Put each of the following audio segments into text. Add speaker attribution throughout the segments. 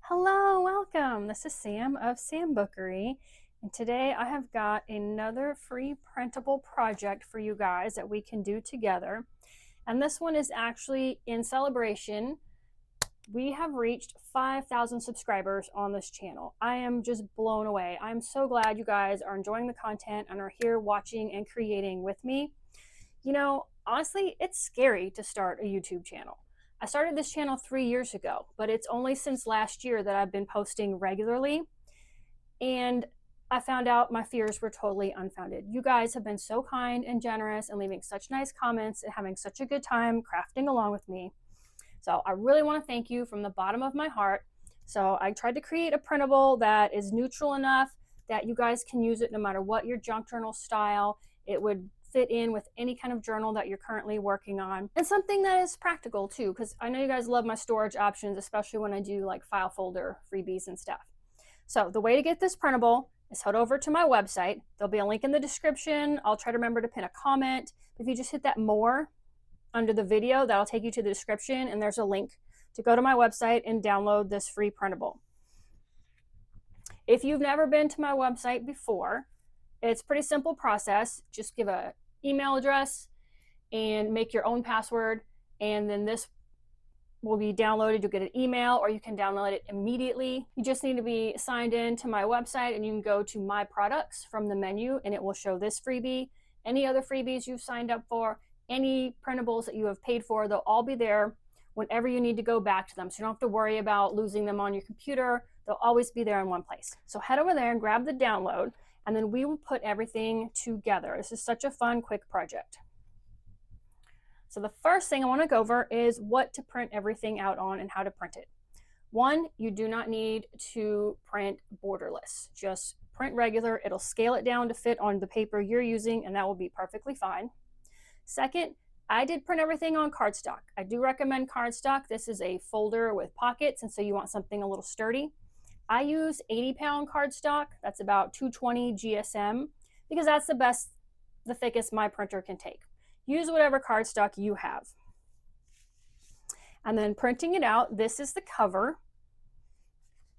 Speaker 1: Hello, welcome. This is Sam of Sambookery, and today I have got another free printable project for you guys that we can do together. And this one is actually in celebration. We have reached 5,000 subscribers on this channel. I am just blown away. I'm so glad you guys are enjoying the content and are here watching and creating with me. You know, honestly, it's scary to start a YouTube channel. I started this channel 3 years ago, but it's only since last year that I've been posting regularly. And I found out my fears were totally unfounded. You guys have been so kind and generous and leaving such nice comments and having such a good time crafting along with me. So I really want to thank you from the bottom of my heart. So I tried to create a printable that is neutral enough that you guys can use it no matter what your junk journal style. It would fit in with any kind of journal that you're currently working on, and something that is practical too, because I know you guys love my storage options, especially when I do like file folder freebies and stuff. So the way to get this printable is head over to my website. There'll be a link in the description. I'll try to remember to pin a comment. If you just hit that more under the video, that'll take you to the description, and there's a link to go to my website and download this free printable. If you've never been to my website before, it's a pretty simple process. Just give an email address and make your own password, and then this will be downloaded. You'll get an email, or you can download it immediately. You just need to be signed in to my website, and you can go to my products from the menu, and it will show this freebie, any other freebies you've signed up for, any printables that you have paid for. They'll all be there whenever you need to go back to them, so you don't have to worry about losing them on your computer. They'll always be there in one place. So head over there and grab the download, and then we will put everything together. This is such a fun, quick project. So the first thing I want to go over is what to print everything out on and how to print it. One, you do not need to print borderless. Just print regular. It'll scale it down to fit on the paper you're using, and that will be perfectly fine. Second, I did print everything on cardstock. I do recommend cardstock. This is a folder with pockets, and so you want something a little sturdy. I use 80-pound cardstock. That's about 220 GSM, because that's the thickest my printer can take. Use whatever cardstock you have. And then printing it out, this is the cover.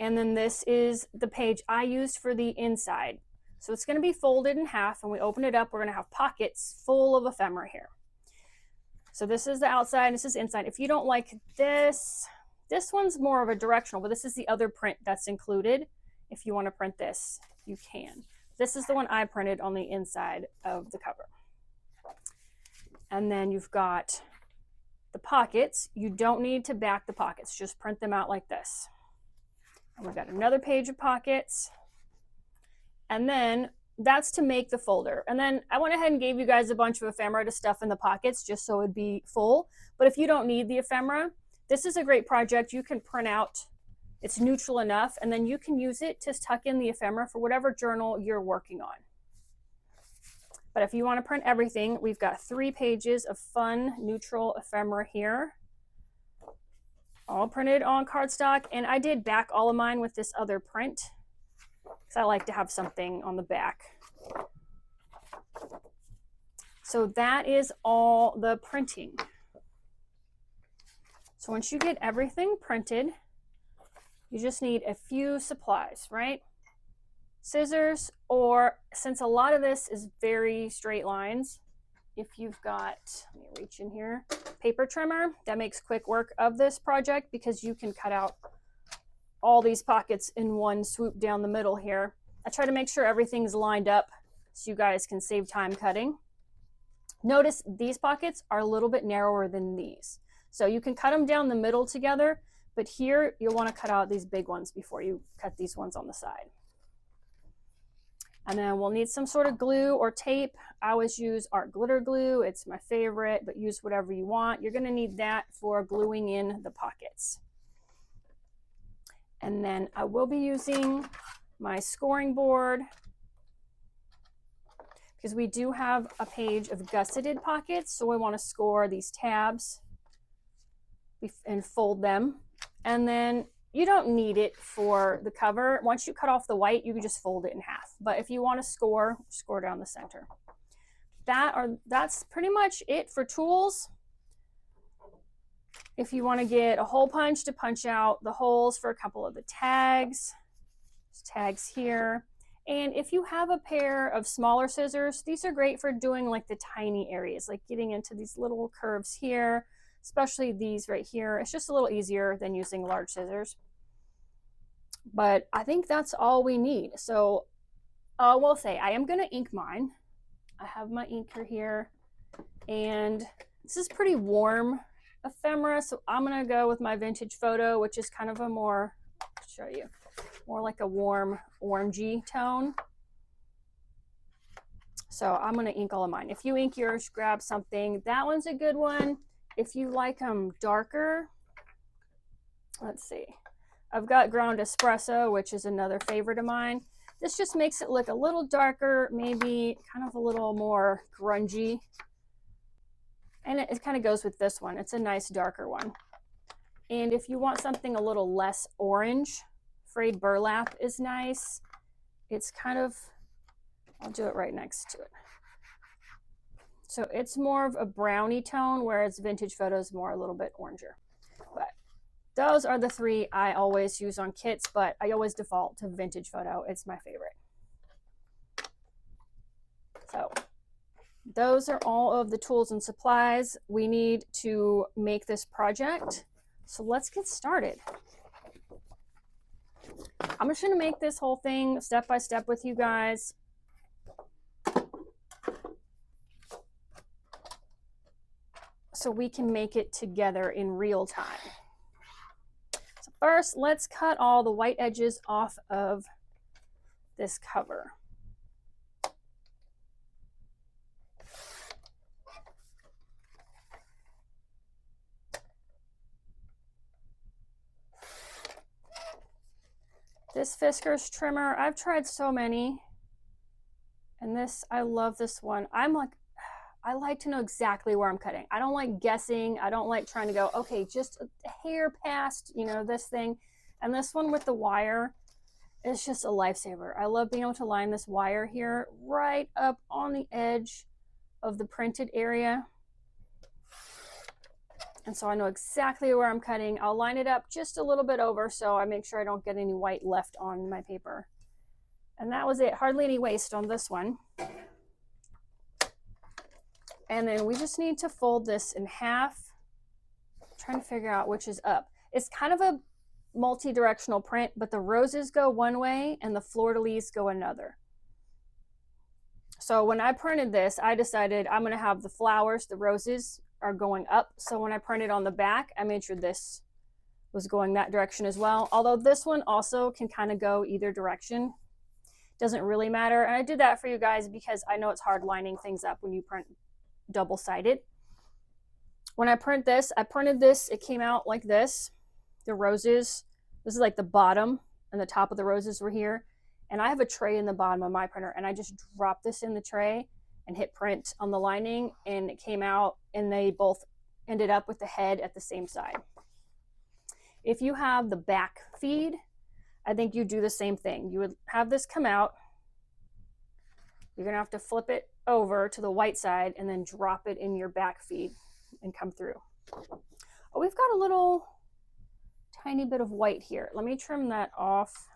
Speaker 1: And then this is the page I used for the inside. So it's going to be folded in half, and we open it up, we're going to have pockets full of ephemera here. So this is the outside, this is inside. If you don't like this one's more of a directional, but this is the other print that's included. If you want to print this, you can. This is the one I printed on the inside of the cover. And then you've got the pockets. You don't need to back the pockets, just print them out like this. And we've got another page of pockets. And then that's to make the folder. And then I went ahead and gave you guys a bunch of ephemera to stuff in the pockets just so it'd be full. But if you don't need the ephemera, this is a great project. You can print out, it's neutral enough, and then you can use it to tuck in the ephemera for whatever journal you're working on. But if you want to print everything, we've got 3 pages of fun neutral ephemera here, all printed on cardstock. And I did back all of mine with this other print because I like to have something on the back. So that is all the printing. So once you get everything printed, you just need a few supplies, right? Scissors, or since a lot of this is very straight lines, if you've got, let me reach in here, paper trimmer, that makes quick work of this project because you can cut out all these pockets in one swoop down the middle here. I try to make sure everything's lined up so you guys can save time cutting. Notice these pockets are a little bit narrower than these. So you can cut them down the middle together, but here you'll want to cut out these big ones before you cut these ones on the side. And then we'll need some sort of glue or tape. I always use art glitter glue. It's my favorite, but use whatever you want. You're going to need that for gluing in the pockets. And then I will be using my scoring board because we do have a page of gusseted pockets. So we want to score these tabs and fold them. And then you don't need it for the cover. Once you cut off the white, you can just fold it in half. But if you want to score down the center. That's pretty much it for tools. If you want to get a hole punch to punch out the holes for a couple of the tags, there's tags here. And if you have a pair of smaller scissors, these are great for doing like the tiny areas, like getting into these little curves here, especially these right here. It's just a little easier than using large scissors. But I think that's all we need. So I will say I am going to ink mine. I have my inker here, and this is pretty warm ephemera, so I'm going to go with my vintage photo, which is kind of a more, I'll show you, more like a warm orangey tone. So I'm going to ink all of mine. If you ink yours, grab something. That one's a good one. If you like them darker, let's see. I've got ground espresso, which is another favorite of mine. This just makes it look a little darker, maybe kind of a little more grungy. And it kind of goes with this one. It's a nice darker one. And if you want something a little less orange, frayed burlap is nice. It's kind of, I'll do it right next to it. So it's more of a browny tone, whereas vintage photo is more a little bit oranger. But those are the three I always use on kits, but I always default to vintage photo. It's my favorite. So those are all of the tools and supplies we need to make this project. So let's get started. I'm just going to make this whole thing step by step with you guys. So we can make it together in real time. So first, let's cut all the white edges off of this cover. This Fiskars trimmer, I've tried so many, and this, I love this one. I like to know exactly where I'm cutting. I don't like guessing. I don't like trying to go, okay, just a hair past, you know, this thing. And this one with the wire is just a lifesaver. I love being able to line this wire here right up on the edge of the printed area. And so I know exactly where I'm cutting. I'll line it up just a little bit over so I make sure I don't get any white left on my paper. And that was it. Hardly any waste on this one. And then we just need to fold this in half. I'm trying to figure out which is up. It's kind of a multi-directional print, but the roses go one way and the fleur-de-lis go another. So when I printed this, I decided I'm going to have the flowers, the roses, are going up. So when I printed on the back, I made sure this was going that direction as well. Although this one also can kind of go either direction. Doesn't really matter. And I did that for you guys because I know it's hard lining things up when you print double-sided. When I printed this, it came out like this. The roses, this is like the bottom and the top of the roses were here. And I have a tray in the bottom of my printer, and I just dropped this in the tray and hit print on the lining, and it came out, and they both ended up with the head at the same side. If you have the back feed, I think you do the same thing. You would have this come out. You're gonna have to flip it over to the white side and then drop it in your back feed and come through. Oh, we've got a little tiny bit of white here. Let me trim that off.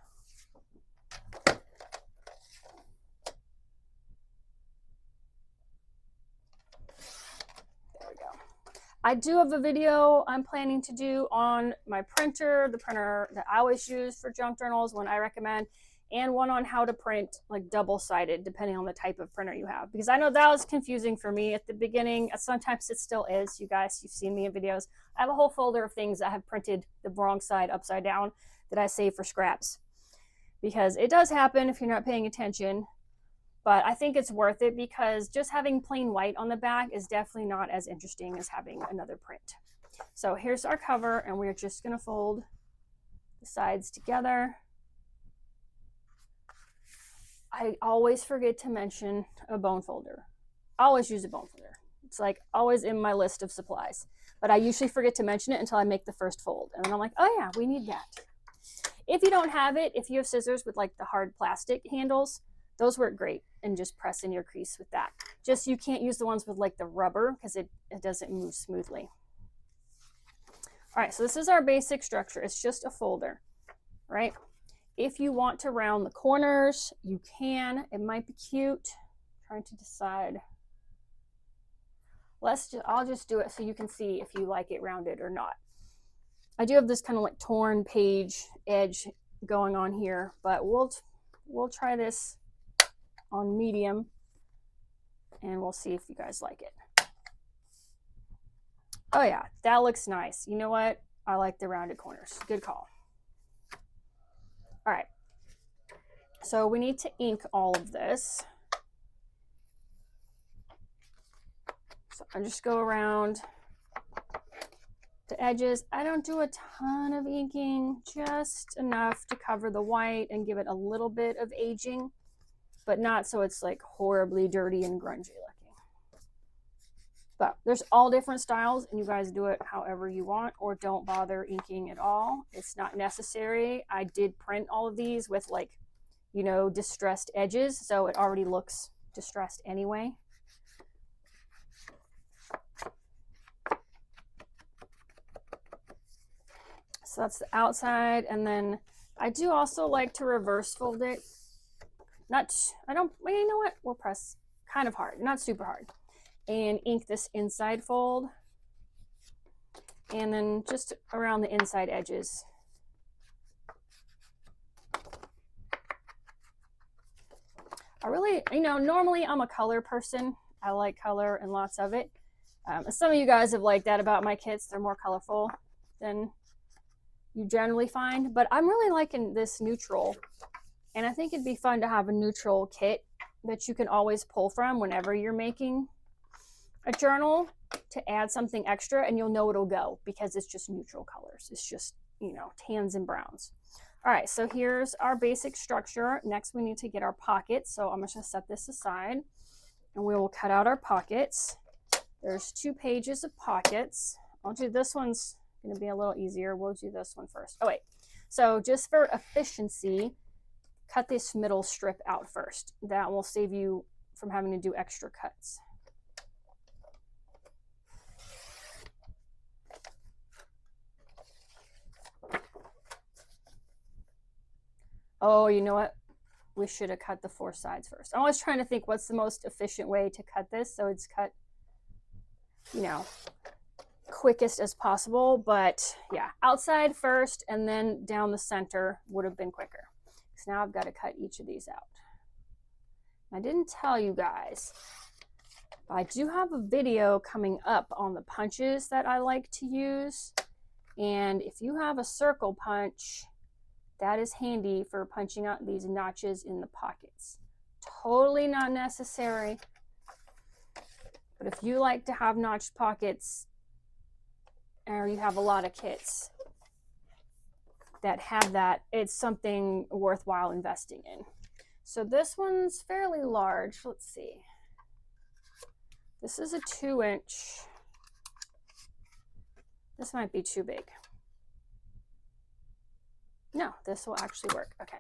Speaker 1: I do have a video I'm planning to do on my printer, the printer that I always use for junk journals, one I recommend, and one on how to print like double-sided, depending on the type of printer you have. Because I know that was confusing for me at the beginning. Sometimes it still is. You guys, you've seen me in videos. I have a whole folder of things that have printed the wrong side upside down that I save for scraps. Because it does happen if you're not paying attention. But I think it's worth it because just having plain white on the back is definitely not as interesting as having another print. So here's our cover, and we're just going to fold the sides together. I always forget to mention a bone folder. I always use a bone folder. It's like always in my list of supplies. But I usually forget to mention it until I make the first fold. And then I'm like, oh yeah, we need that. If you don't have it, if you have scissors with like the hard plastic handles, those work great, and just press in your crease with that. Just you can't use the ones with like the rubber because it doesn't move smoothly. All right, so this is our basic structure. It's just a folder, right? If you want to round the corners, you can. It might be cute. I'm trying to decide. I'll just do it so you can see if you like it rounded or not. I do have this kind of like torn page edge going on here, but we'll try this on medium and we'll see if you guys like it. Oh yeah, that looks nice. You know what? I like the rounded corners. Good call. All right. So we need to ink all of this. So I just go around the edges. I don't do a ton of inking, just enough to cover the white and give it a little bit of aging, but not so it's like horribly dirty and grungy looking. But there's all different styles and you guys do it however you want, or don't bother inking at all. It's not necessary. I did print all of these with like, you know, distressed edges, so it already looks distressed anyway. So that's the outside, and then I do also like to reverse fold it. Well, you know what? We'll press kind of hard, not super hard, and ink this inside fold, and then just around the inside edges. I really, you know, normally I'm a color person. I like color and lots of it. Some of you guys have liked that about my kits. They're more colorful than you generally find, but I'm really liking this neutral, and I think it'd be fun to have a neutral kit that you can always pull from whenever you're making a journal to add something extra, and you'll know it'll go because it's just neutral colors. It's just, you know, tans and browns. All right, so here's our basic structure. Next we need to get our pockets, so I'm just going to set this aside and we will cut out our pockets. There's 2 pages of pockets. I'll do this one's going to be a little easier. We'll do this one first. Oh wait, so just for efficiency, cut this middle strip out first. That will save you from having to do extra cuts. Oh, you know what? We should have cut the 4 sides first. I'm always trying to think what's the most efficient way to cut this so it's cut, you know, quickest as possible. But yeah, outside first and then down the center would have been quicker. So now I've got to cut each of these out. I didn't tell you guys, but I do have a video coming up on the punches that I like to use. And if you have a circle punch, that is handy for punching out these notches in the pockets. Totally not necessary, but if you like to have notched pockets, or you have a lot of kits that have that, it's something worthwhile investing in. So this one's fairly large. Let's see. This is a 2-inch. This might be too big. No, this will actually work. Okay.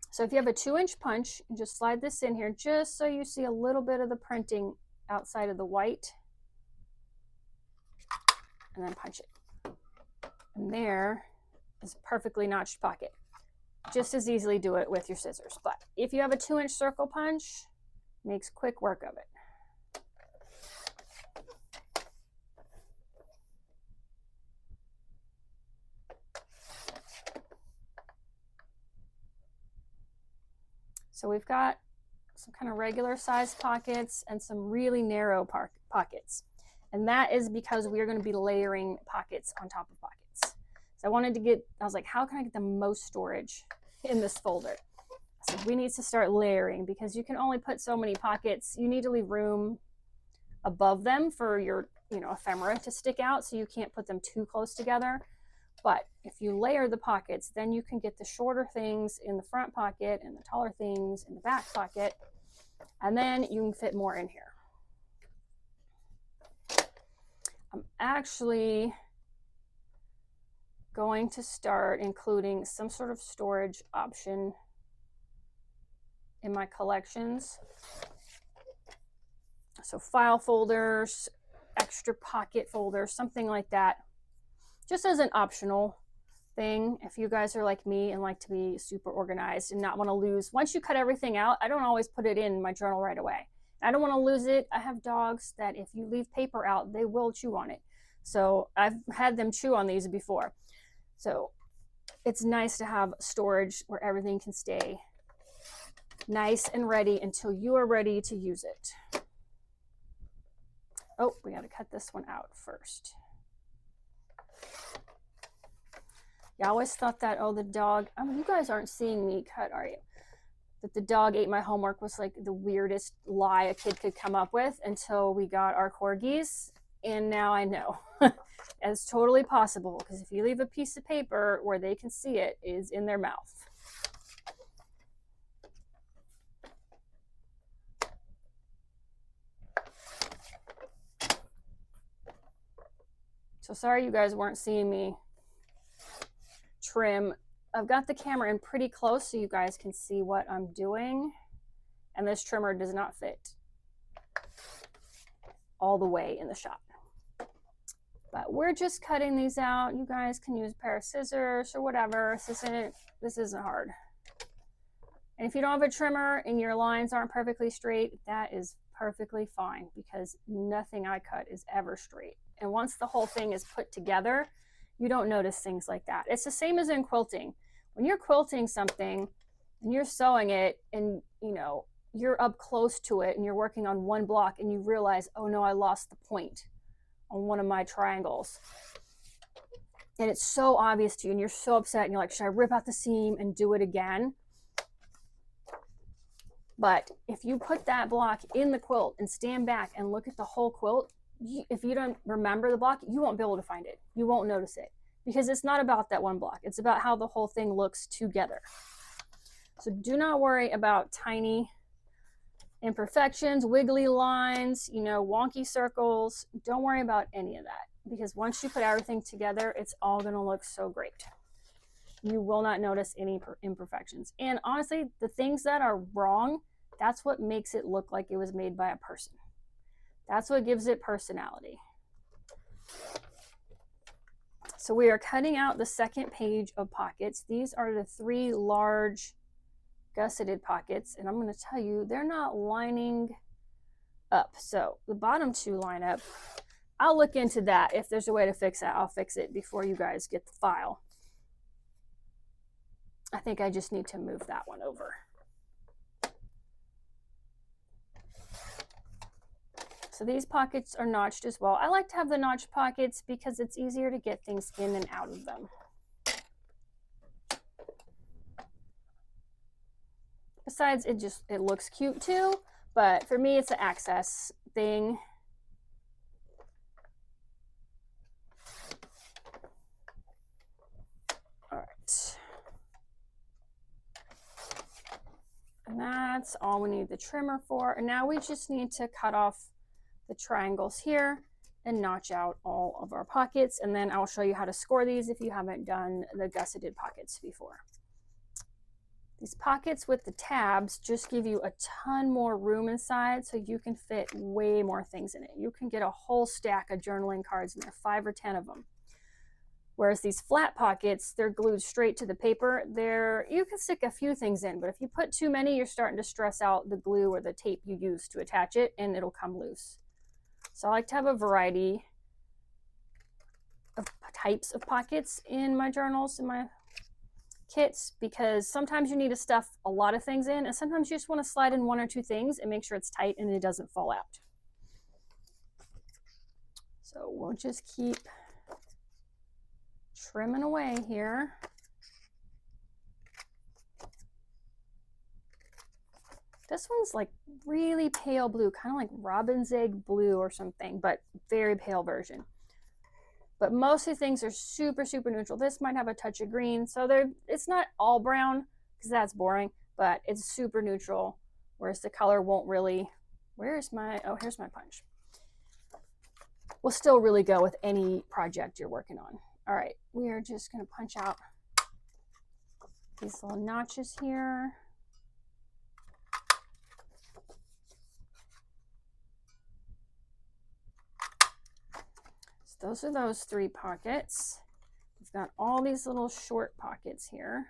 Speaker 1: So if you have a 2-inch punch, you just slide this in here just so you see a little bit of the printing outside of the white, and then punch it. And there is a perfectly notched pocket. Just as easily do it with your scissors. But if you have a 2-inch circle punch, makes quick work of it. So we've got some kind of regular size pockets and some really narrow pockets. And that is because we are going to be layering pockets on top of pockets. So I was like, how can I get the most storage in this folder? So we need to start layering because you can only put so many pockets. You need to leave room above them for your, you know, ephemera to stick out, so you can't put them too close together. But if you layer the pockets, then you can get the shorter things in the front pocket and the taller things in the back pocket, and then you can fit more in here. I'm actually going to start including some sort of storage option in my collections. So file folders, extra pocket folders, something like that. just as an optional thing. If you guys are like me and like to be super organized and not want to lose, once you cut everything out, I don't always put it in my journal right away. I don't want to lose it. I have dogs that if you leave paper out, they will chew on it. So I've had them chew on these before. So it's nice to have storage where everything can stay nice and ready until you are ready to use it. Oh, we got to cut this one out first. Yeah, I always thought that, oh, the dog, I mean, you guys aren't seeing me cut, are you? That the dog ate my homework was like the weirdest lie a kid could come up with until we got our corgis. And now I know. It's totally possible, because if you leave a piece of paper where they can see it, it is in their mouth. So sorry you guys weren't seeing me trim. I've got the camera in pretty close so you guys can see what I'm doing. And this trimmer does not fit all the way in the shot. But we're just cutting these out. You guys can use a pair of scissors or whatever. This isn't hard. And if you don't have a trimmer and your lines aren't perfectly straight, that is perfectly fine, because nothing I cut is ever straight. And once the whole thing is put together, you don't notice things like that. It's the same as in quilting. When you're quilting something and you're sewing it and you're up close to it and you're working on one block and you realize, oh no, I lost the point on one of my triangles. And it's so obvious to you and you're so upset and you're like, should I rip out the seam and do it again? But if you put that block in the quilt and stand back and look at the whole quilt, if you don't remember the block, you won't be able to find it. You won't notice it, because it's not about that one block. It's about how the whole thing looks together. So do not worry about tiny imperfections, wiggly lines, wonky circles. Don't worry about any of that, because once you put everything together, it's all going to look so great. You will not notice any imperfections. And honestly, the things that are wrong, that's what makes it look like it was made by a person. That's what gives it personality. So we are cutting out the second page of pockets. These are the 3 large gusseted pockets, and I'm going to tell you, they're not lining up. So the bottom 2 line up. I'll look into that. If there's a way to fix that, I'll fix it before you guys get the file. I think I just need to move that one over. So these pockets are notched as well. I like to have the notched pockets because it's easier to get things in and out of them. Besides, it looks cute too, but for me, it's an access thing. All right. And that's all we need the trimmer for. And now we just need to cut off the triangles here and notch out all of our pockets. And then I'll show you how to score these if you haven't done the gusseted pockets before. These pockets with the tabs just give you a ton more room inside, so you can fit way more things in it. You can get a whole stack of journaling cards in there, 5 or 10 of them. Whereas these flat pockets, they're glued straight to the paper. You can stick a few things in, but if you put too many, you're starting to stress out the glue or the tape you use to attach it, and it'll come loose. So I like to have a variety of types of pockets in my journals, in my kits, because sometimes you need to stuff a lot of things in, and sometimes you just want to slide in 1 or 2 things and make sure it's tight and it doesn't fall out. So we'll just keep trimming away here. This one's like really pale blue, kind of like robin's egg blue or something, but very pale version. But most of the things are super, super neutral. This might have a touch of green, so it's not all brown because that's boring, but it's super neutral, whereas the color won't really, here's my punch. Will still really go with any project you're working on. All right, we are just going to punch out these little notches here. So those are those 3 pockets. got all these little short pockets here.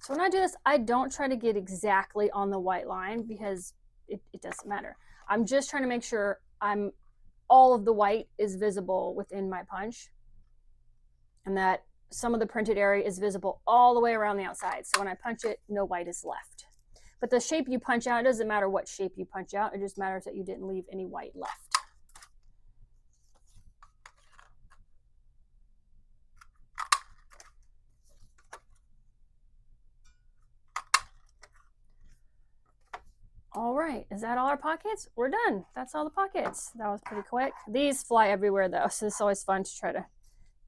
Speaker 1: So when I do this, I don't try to get exactly on the white line because it doesn't matter. I'm just trying to make sure all of the white is visible within my punch, and that some of the printed area is visible all the way around the outside. So when I punch it, no white is left. But the shape you punch out, it doesn't matter what shape you punch out. It just matters that you didn't leave any white left. All right, is that all our pockets? We're done. That's all the pockets. That was pretty quick. These fly everywhere though, so it's always fun to try to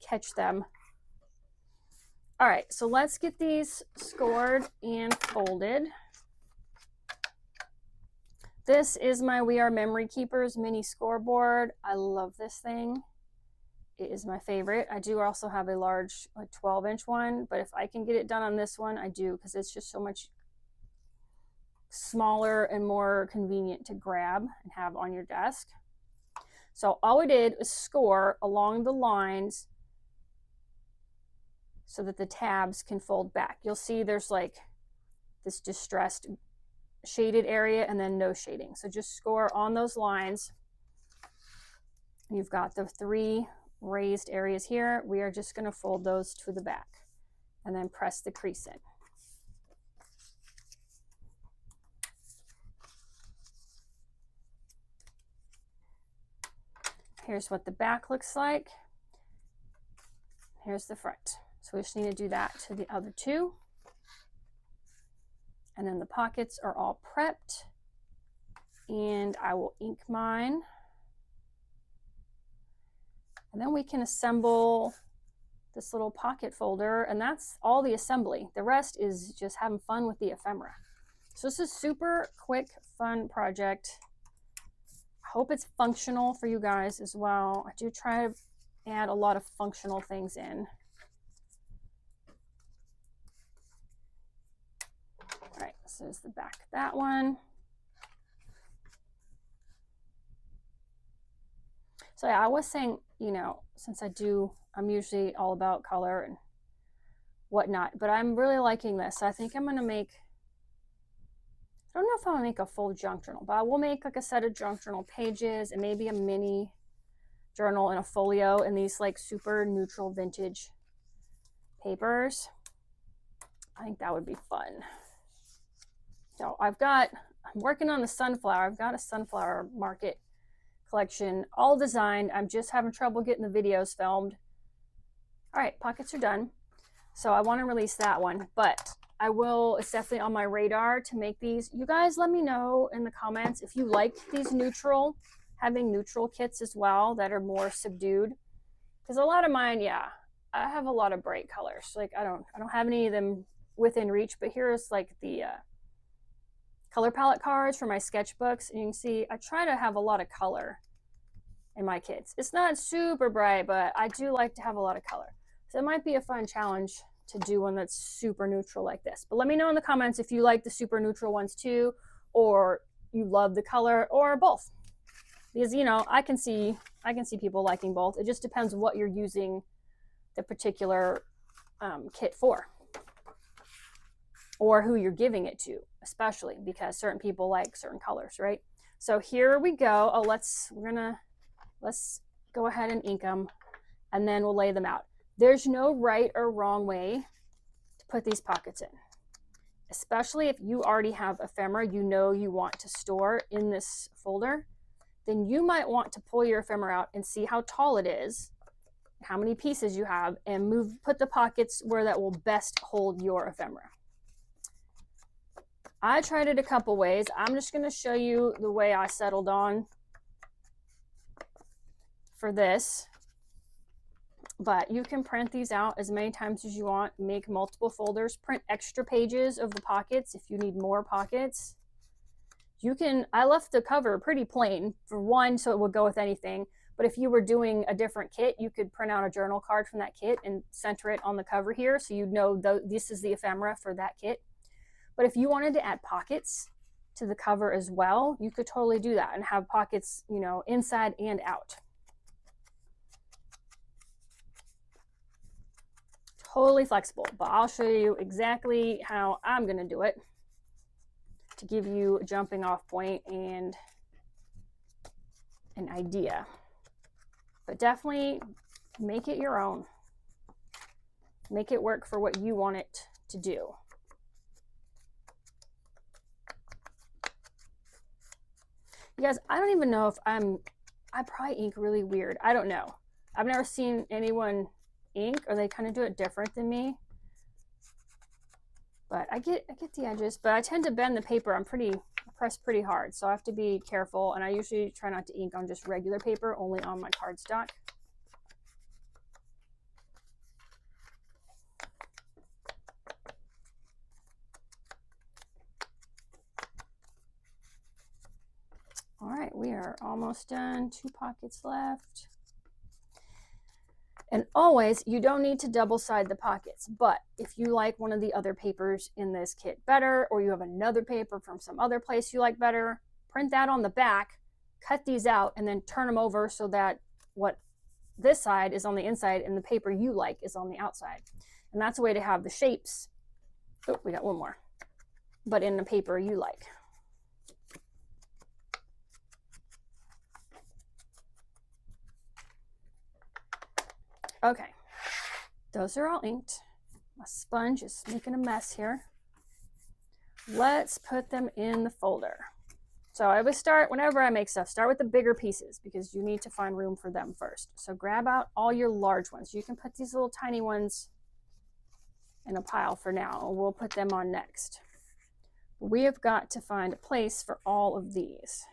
Speaker 1: catch them. All right, so let's get these scored and folded. This is my We Are Memory Keepers mini scoreboard. I love this thing. It is my favorite. I do also have a large, like 12-inch one, but if I can get it done on this one, I do, because it's just so much smaller and more convenient to grab and have on your desk. So all we did was score along the lines so that the tabs can fold back. You'll see there's like this distressed shaded area and then no shading. So just score on those lines. You've got the 3 raised areas here. We are just going to fold those to the back and then press the crease in. Here's what the back looks like. Here's the front. So we just need to do that to the other 2. And then the pockets are all prepped. And I will ink mine. And then we can assemble this little pocket folder, and that's all the assembly. The rest is just having fun with the ephemera. So this is super quick, fun project. I hope it's functional for you guys as well. I do try to add a lot of functional things in. All right, this is the back of that one. So yeah, I was saying, you know, since I'm usually all about color and whatnot, but I'm really liking this. I think I'm gonna make, I don't know if I'll make a full junk journal, but I will make like a set of junk journal pages and maybe a mini journal and a folio in these like super neutral vintage papers. I think that would be fun. So I'm working on the sunflower. I've got a sunflower market collection all designed. I'm just having trouble getting the videos filmed. All right, pockets are done. So I want to release that one, but I will, it's definitely on my radar to make these. You guys let me know in the comments if you like these neutral, having neutral kits as well that are more subdued. Because a lot of mine, yeah, I have a lot of bright colors. Like I don't have any of them within reach, but here's like the color palette cards for my sketchbooks, and you can see I try to have a lot of color in my kits. It's not super bright, but I do like to have a lot of color. So it might be a fun challenge to do one that's super neutral like this. But let me know in the comments if you like the super neutral ones too, or you love the color, or both. Because, you know, I can see people liking both. It just depends what you're using the particular kit for, or who you're giving it to, especially because certain people like certain colors, right? So here we go. Oh, let's go ahead and ink them, and then we'll lay them out. There's no right or wrong way to put these pockets in, especially if you already have ephemera you know you want to store in this folder. Then you might want to pull your ephemera out and see how tall it is, how many pieces you have, and put the pockets where that will best hold your ephemera. I tried it a couple ways. I'm just going to show you the way I settled on for this. But you can print these out as many times as you want, make multiple folders, print extra pages of the pockets if you need more pockets. you can, I left the cover pretty plain for one, so it would go with anything. But if you were doing a different kit, you could print out a journal card from that kit and center it on the cover here, so you'd know this is the ephemera for that kit. But if you wanted to add pockets to the cover as well, you could totally do that and have pockets, you know, inside and out. Totally flexible, but I'll show you exactly how I'm going to do it to give you a jumping off point and an idea. But definitely make it your own. Make it work for what you want it to do. You guys, I don't even know if I probably ink really weird. I don't know. I've never seen anyone ink, or they kind of do it different than me. But I get the edges, but I tend to bend the paper. I press pretty hard, so I have to be careful. And I usually try not to ink on just regular paper, only on my cardstock. All right, we are almost done. 2 pockets left. And always, you don't need to double side the pockets, but if you like one of the other papers in this kit better, or you have another paper from some other place you like better, print that on the back, cut these out, and then turn them over so that what this side is on the inside and the paper you like is on the outside. And that's a way to have the shapes. Oh, we got one more, but in the paper you like. Okay, those are all inked. My sponge is making a mess here. Let's put them in the folder. So I always start, whenever I make stuff, start with the bigger pieces because you need to find room for them first. So grab out all your large ones. You can put these little tiny ones in a pile for now, and we'll put them on next. We have got to find a place for all of these.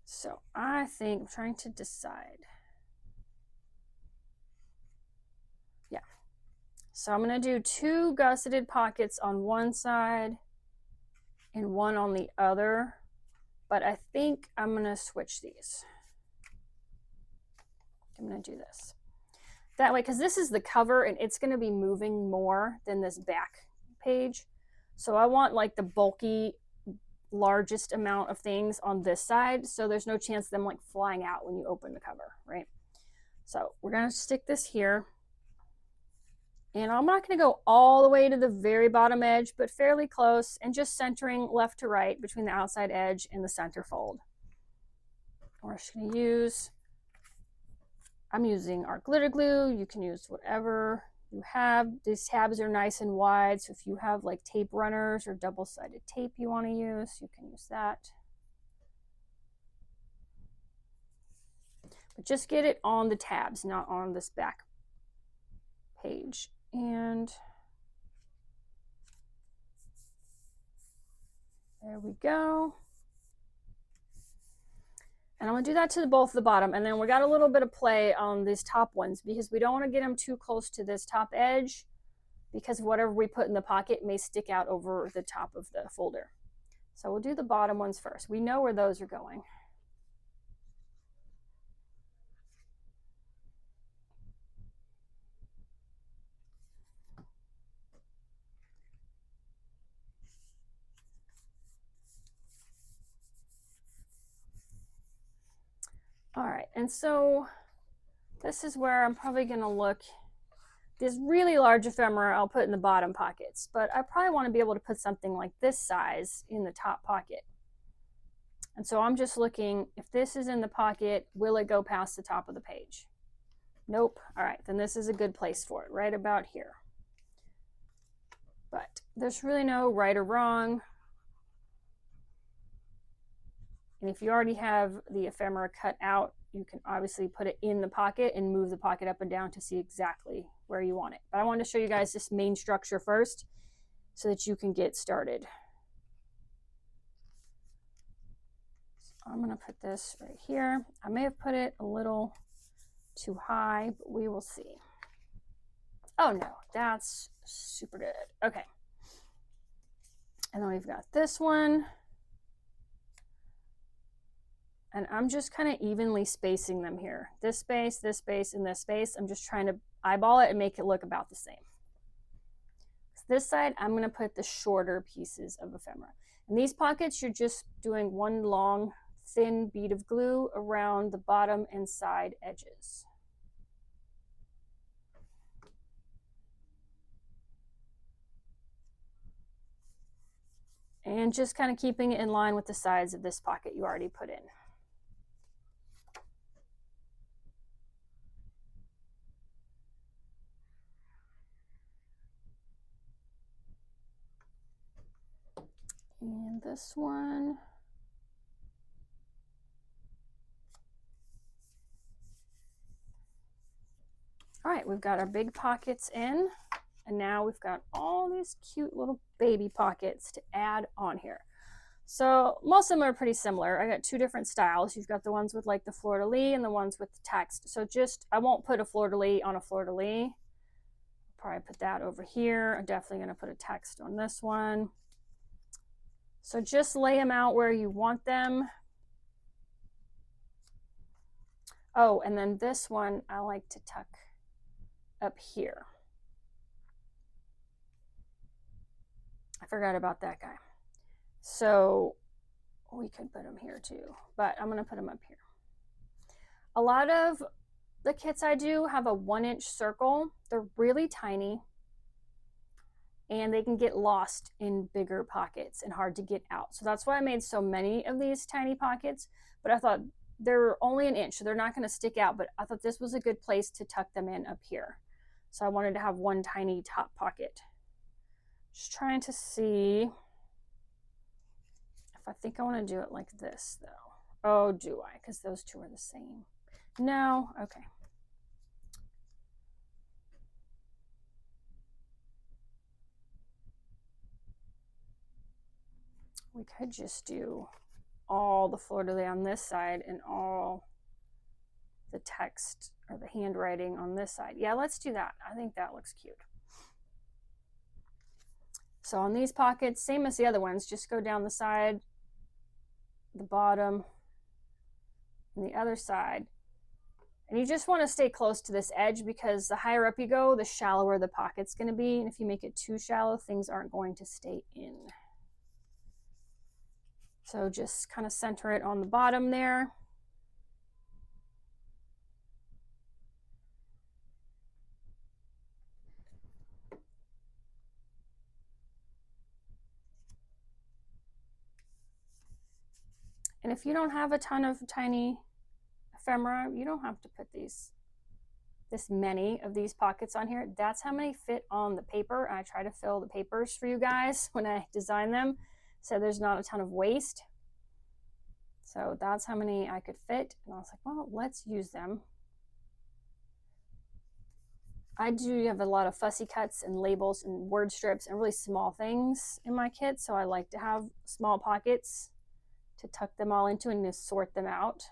Speaker 1: So I think I'm trying to decide. Yeah. So I'm going to do 2 gusseted pockets on one side and one on the other, but I think I'm going to switch these. I'm going to do this. That way, because this is the cover and it's going to be moving more than this back page. So I want like the bulky, largest amount of things on this side, so there's no chance of them like flying out when you open the cover, right? So we're going to stick this here, and I'm not going to go all the way to the very bottom edge, but fairly close, and just centering left to right between the outside edge and the center fold. We're just going to use, I'm using our glitter glue. You can use whatever you have. These tabs are nice and wide, so if you have like tape runners or double-sided tape you want to use, you can use that. But just get it on the tabs, not on this back page. And there we go. And I'm going to do that to both the bottom, and then we got a little bit of play on these top ones because we don't want to get them too close to this top edge, because whatever we put in the pocket may stick out over the top of the folder. So we'll do the bottom ones first. We know where those are going. All right, and so this is where I'm probably going to look. This really large ephemera I'll put in the bottom pockets, but I probably want to be able to put something like this size in the top pocket. And so I'm just looking, if this is in the pocket, will it go past the top of the page? Nope. All right, then this is a good place for it, right about here. But there's really no right or wrong. And if you already have the ephemera cut out, you can obviously put it in the pocket and move the pocket up and down to see exactly where you want it. But I wanted to show you guys this main structure first so that you can get started. So I'm going to put this right here. I may have put it a little too high, but we will see. Oh no, that's super good. Okay. And then we've got this one. And I'm just kind of evenly spacing them here. This space, and this space. I'm just trying to eyeball it and make it look about the same. So this side, I'm going to put the shorter pieces of ephemera. And these pockets, you're just doing one long, thin bead of glue around the bottom and side edges. And just kind of keeping it in line with the sides of this pocket you already put in. And this one. All right, we've got our big pockets in, and now we've got all these cute little baby pockets to add on here. So most of them are pretty similar. I got two different styles. You've got the ones with like the fleur-de-lis and the ones with the text. So just, I won't put a fleur-de-lis on a fleur-de-lis. Probably put that over here. I'm definitely going to put a text on this one. So just lay them out where you want them. Oh, and then this one I like to tuck up here. I forgot about that guy. So we could put them here too, but I'm going to put them up here. A lot of the kits I do have a 1-inch circle. They're really tiny and they can get lost in bigger pockets and hard to get out. So that's why I made so many of these tiny pockets, but I thought they're only 1 inch, so they're not going to stick out, but I thought this was a good place to tuck them in up here. So I wanted to have one tiny top pocket. Just trying to see if I think I want to do it like this though. Oh, do I? Because those two are the same. No? Okay. We could just do all the fleur-de-lis on this side and all the text or the handwriting on this side. Yeah, let's do that. I think that looks cute. So on these pockets, same as the other ones, just go down the side, the bottom, and the other side. And you just want to stay close to this edge because the higher up you go, the shallower the pocket's going to be. And if you make it too shallow, things aren't going to stay in. So just kind of center it on the bottom there. And if you don't have a ton of tiny ephemera, you don't have to put this many of these pockets on here. That's how many fit on the paper. I try to fill the papers for you guys when I design them, so there's not a ton of waste. So that's how many I could fit, and I was like, well, let's use them. I do have a lot of fussy cuts and labels and word strips and really small things in my kit, so I like to have small pockets to tuck them all into and just sort them out.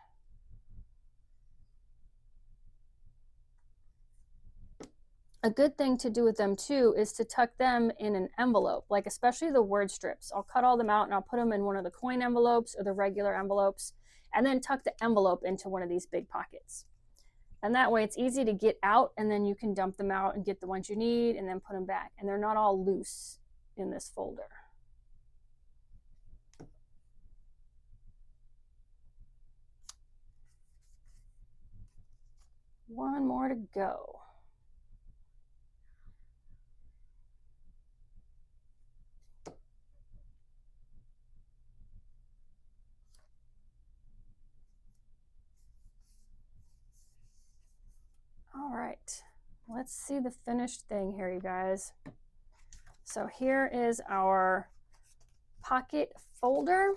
Speaker 1: A good thing to do with them too is to tuck them in an envelope, like especially the word strips. I'll cut all them out and I'll put them in one of the coin envelopes or the regular envelopes, and then tuck the envelope into one of these big pockets. And that way it's easy to get out, and then you can dump them out and get the ones you need and then put them back. And they're not all loose in this folder. One more to go. All right, let's see the finished thing here, you guys. So here is our pocket folder.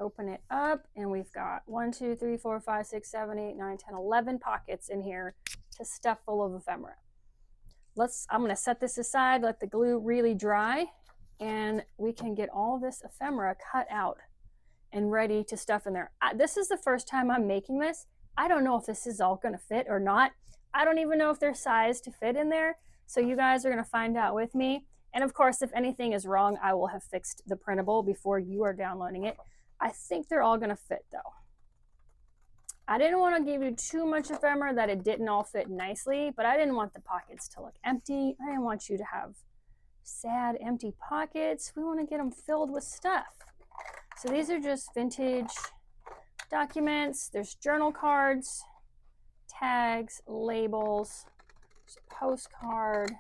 Speaker 1: Open it up, and we've got 1, 2, 3, 4, 5, 6, 7, 8, 9, 10, 11 pockets in here to stuff full of ephemera. I'm going to set this aside, let the glue really dry, and we can get all this ephemera cut out and ready to stuff in there. This is the first time I'm making this. I don't know if this is all going to fit or not. I don't even know if they're sized to fit in there. So you guys are going to find out with me. And of course, if anything is wrong, I will have fixed the printable before you are downloading it. I think they're all going to fit though. I didn't want to give you too much ephemera that it didn't all fit nicely, but I didn't want the pockets to look empty. I didn't want you to have sad, empty pockets. We want to get them filled with stuff. So these are just vintage documents. There's journal cards, tags, labels, postcard,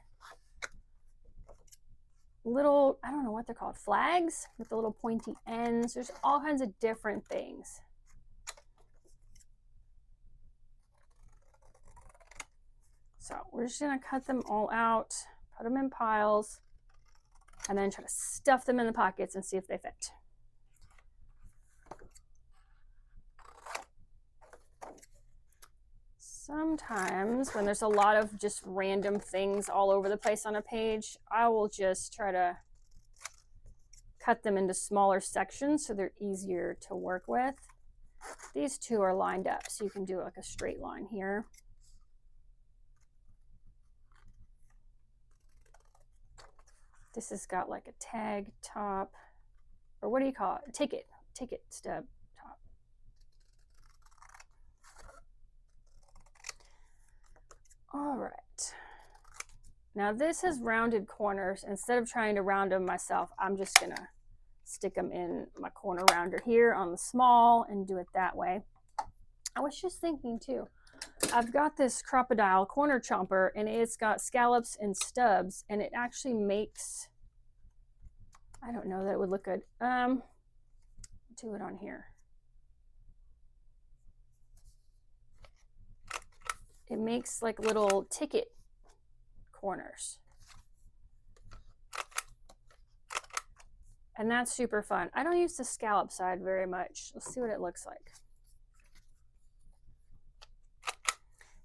Speaker 1: little, I don't know what they're called, flags with the little pointy ends. There's all kinds of different things. So we're just gonna cut them all out, put them in piles, and then try to stuff them in the pockets and see if they fit. Sometimes when there's a lot of just random things all over the place on a page, I will just try to cut them into smaller sections so they're easier to work with. These two are lined up, so you can do like a straight line here. This has got like a tag top, or what do you call it? Ticket stub top. All right. Now this has rounded corners. Instead of trying to round them myself, I'm just gonna stick them in my corner rounder here on the small and do it that way. I was just thinking too, I've got this crocodile corner chomper and it's got scallops and stubs, and it actually makes, I don't know that it would look good. Do it on here. It makes like little ticket corners. And that's super fun. I don't use the scallop side very much. Let's see what it looks like.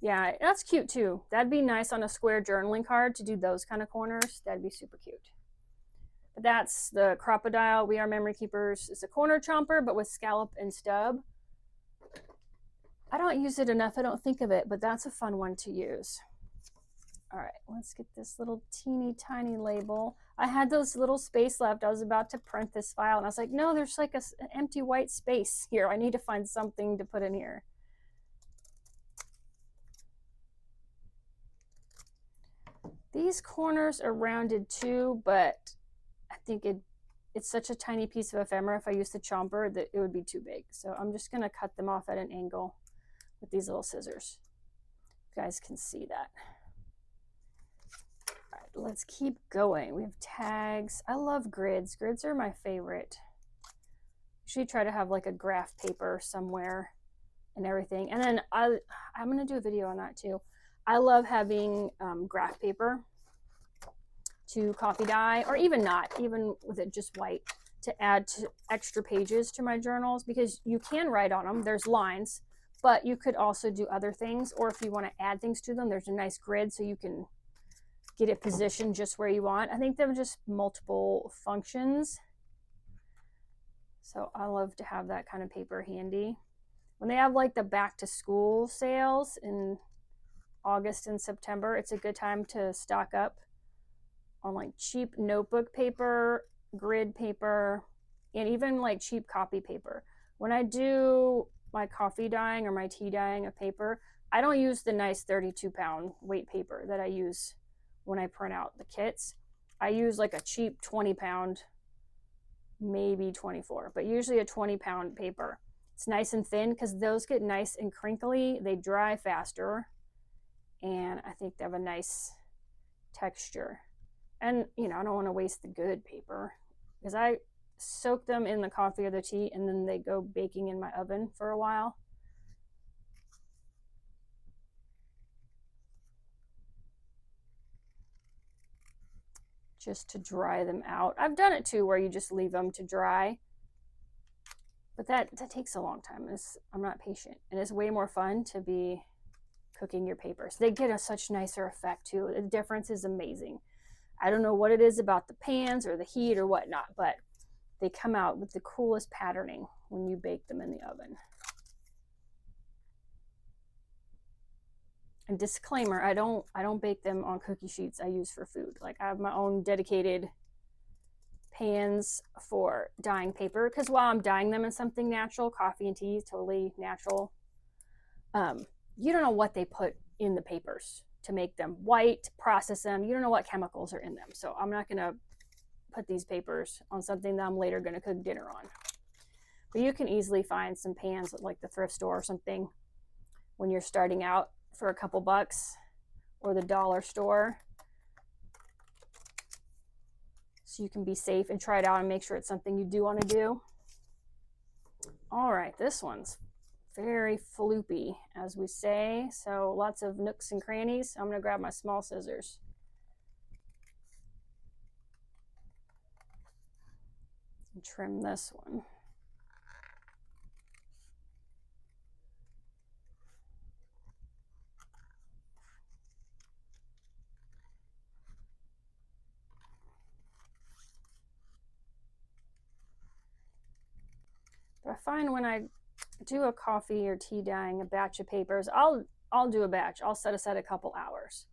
Speaker 1: Yeah, that's cute too. That'd be nice on a square journaling card to do those kind of corners. That'd be super cute. But that's the crocodile. We Are Memory Keepers. It's a corner chomper, but with scallop and stub. I don't use it enough. I don't think of it, but that's a fun one to use. All right, let's get this little teeny tiny label. I had those little space left. I was about to print this file and I was like, no, there's like an empty white space here. I need to find something to put in here. These corners are rounded too, but I think it's such a tiny piece of ephemera if I use the chomper that it would be too big. So I'm just gonna cut them off at an angle with these little scissors. You guys can see that. All right, let's keep going. We have tags. I love grids. Grids are my favorite. Usually try to have like a graph paper somewhere and everything. And then I'm gonna do a video on that too. I love having graph paper to copy dye, or even not, even with it just white, to add to extra pages to my journals, because you can write on them. There's lines, but you could also do other things, or if you want to add things to them, there's a nice grid so you can get it positioned just where you want. I think they're just multiple functions. So I love to have that kind of paper handy. When they have like the back to school sales in August and September, it's a good time to stock up on like cheap notebook paper, grid paper, and even like cheap copy paper. When I do my coffee dyeing or my tea dyeing of paper, I don't use the nice 32-pound weight paper that I use when I print out the kits. I use like a cheap 20-pound, maybe 24, but usually a 20-pound paper. It's nice and thin because those get nice and crinkly. They dry faster, and I think they have a nice texture. And you know, I don't want to waste the good paper because I soak them in the coffee or the tea and then they go baking in my oven for a while. Just to dry them out. I've done it too where you just leave them to dry, but that takes a long time. I'm not patient, and it's way more fun to be cooking your papers. They get a such nicer effect too. The difference is amazing. I don't know what it is about the pans or the heat or whatnot, but they come out with the coolest patterning when you bake them in the oven. And disclaimer, I don't bake them on cookie sheets I use for food. Like I have my own dedicated pans for dyeing paper, because while I'm dyeing them in something natural, coffee and tea is totally natural, you don't know what they put in the papers to make them white, process them. You don't know what chemicals are in them. So I'm not going to put these papers on something that I'm later going to cook dinner on. But you can easily find some pans at like the thrift store or something when you're starting out for a couple bucks, or the dollar store. So you can be safe and try it out and make sure it's something you do want to do. All right, this one's very floopy, as we say. So lots of nooks and crannies. I'm going to grab my small scissors. And trim this one. But I find when I do a coffee or tea dyeing, a batch of papers, I'll do a batch. I'll set aside a couple hours.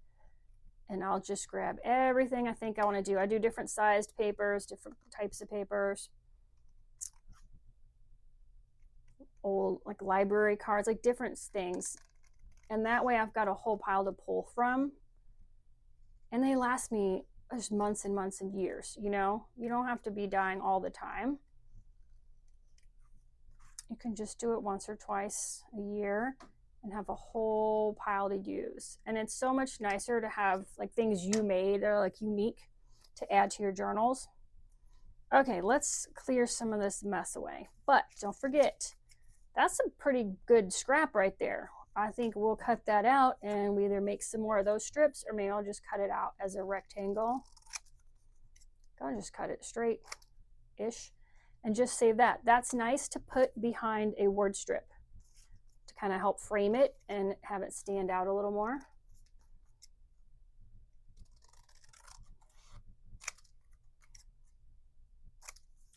Speaker 1: And I'll just grab everything I think I want to do. I do different sized papers, different types of papers. Old like library cards, like different things. And that way I've got a whole pile to pull from. And they last me just months and months and years, you know? You don't have to be dyeing all the time. You can just do it once or twice a year and have a whole pile to use. And it's so much nicer to have like things you made that are like unique to add to your journals. Okay, let's clear some of this mess away. But don't forget, that's a pretty good scrap right there. I think we'll cut that out and we either make some more of those strips, or maybe I'll just cut it out as a rectangle. I'll just cut it straight-ish and just save that. That's nice to put behind a word strip to kind of help frame it and have it stand out a little more.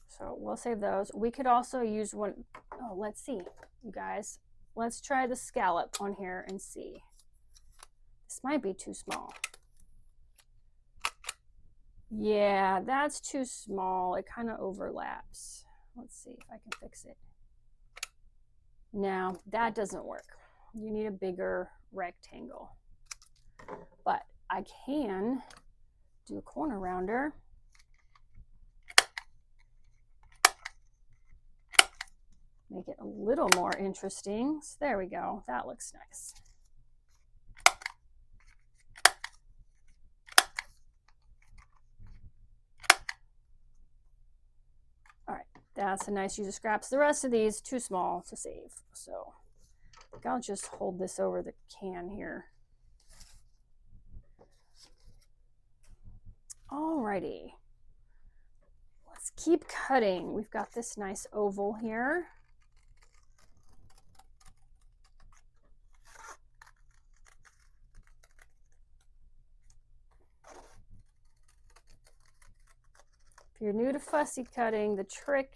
Speaker 1: So we'll save those. We could also use one. Oh, let's see, you guys. Let's try the scallop on here and see. This might be too small. Yeah, that's too small. It kind of overlaps. Let's see if I can fix it. No, that doesn't work. You need a bigger rectangle. But I can do a corner rounder. Make it a little more interesting. So there we go. That looks nice. All right, that's a nice use of scraps. The rest of these too small to save. So I'll just hold this over the can here. Alrighty. Let's keep cutting. We've got this nice oval here. If you're new to fussy cutting, the trick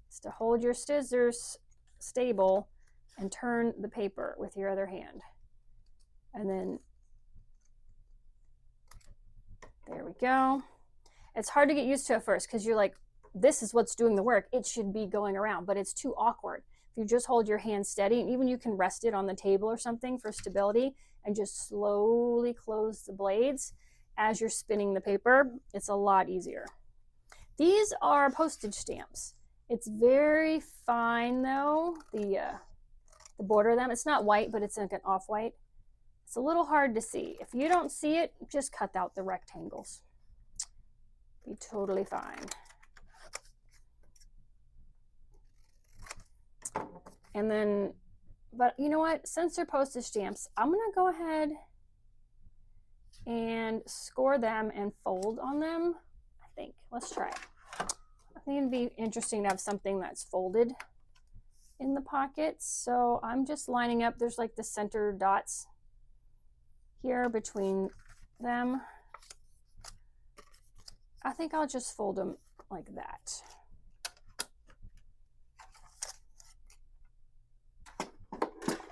Speaker 1: is to hold your scissors stable and turn the paper with your other hand. And then, there we go. It's hard to get used to at first because you're like, this is what's doing the work. It should be going around, but it's too awkward. If you just hold your hand steady, and even you can rest it on the table or something for stability, and just slowly close the blades as you're spinning the paper, it's a lot easier. These are postage stamps. It's very fine though, the border of them. It's not white, but it's like an off-white. It's a little hard to see. If you don't see it, just cut out the rectangles. Be totally fine. And then, but you know what? Since they're postage stamps, I'm gonna go ahead and score them and fold on them. I think. Let's try it. I think it'd be interesting to have something that's folded in the pockets. So I'm just lining up. There's like the center dots here between them. I think I'll just fold them like that.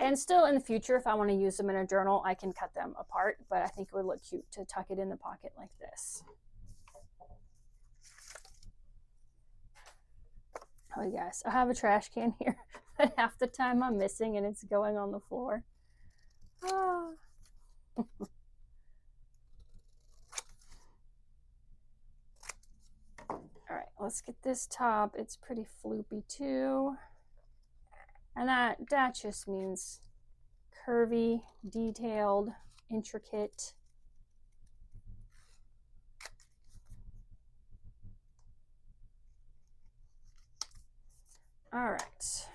Speaker 1: And still in the future, if I want to use them in a journal, I can cut them apart, but I think it would look cute to tuck it in the pocket like this. Oh yes, I have a trash can here, but half the time I'm missing and it's going on the floor. Oh. All right, let's get this top. It's pretty floopy too. And that just means curvy, detailed, intricate. All right.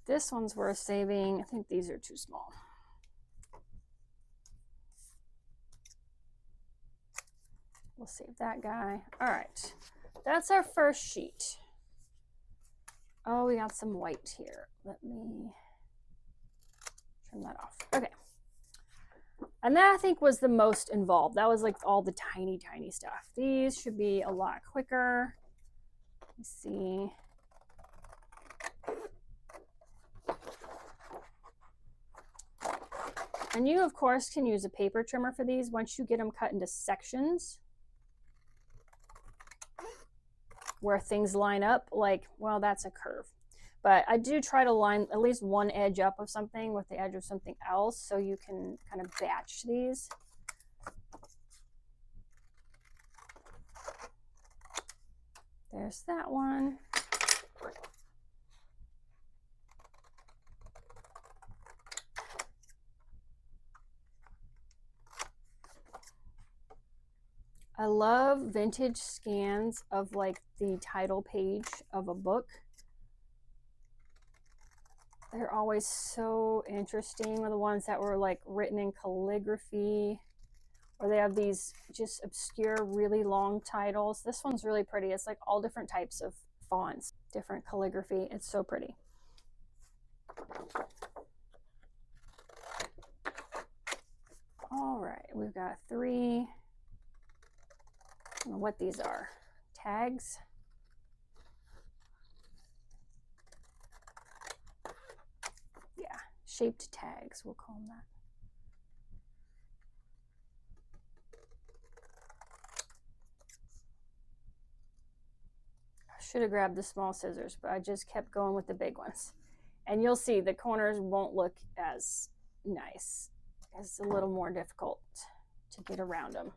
Speaker 1: This one's worth saving. I think these are too small. We'll save that guy. All right, that's our first sheet. Oh, we got some white here. Let me turn that off. Okay. And that I think was the most involved. That was like all the tiny stuff. These should be a lot quicker. Let's see. And you, of course, can use a paper trimmer for these once you get them cut into sections where things line up. Like, well, that's a curve. But I do try to line at least one edge up of something with the edge of something else so you can kind of batch these. There's that one. I love vintage scans of like the title page of a book. They're always so interesting, or the ones that were like written in calligraphy, or they have these just obscure, really long titles. This one's really pretty. It's like all different types of fonts, different calligraphy. It's so pretty. All right, we've got 3. I don't know what these are. Tags. Yeah, shaped tags, we'll call them that. I should have grabbed the small scissors, but I just kept going with the big ones. And you'll see the corners won't look as nice. It's a little more difficult to get around them.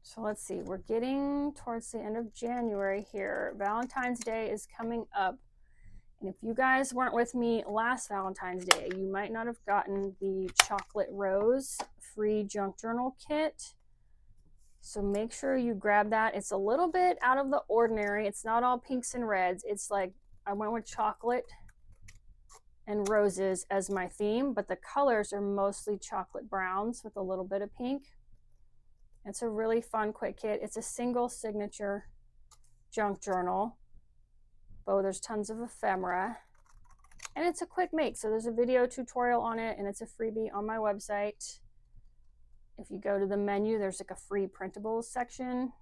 Speaker 1: So let's see, we're getting towards the end of January here. Valentine's Day is coming up. And if you guys weren't with me last Valentine's Day, you might not have gotten the Chocolate Rose free junk journal kit. So make sure you grab that. It's a little bit out of the ordinary. It's not all pinks and reds. It's like, I went with chocolate and roses as my theme, but the colors are mostly chocolate browns with a little bit of pink. It's a really fun quick kit. It's a single signature junk journal. Oh, there's tons of ephemera. And it's a quick make. So there's a video tutorial on it, and it's a freebie on my website. If you go to the menu, there's like a free printables section.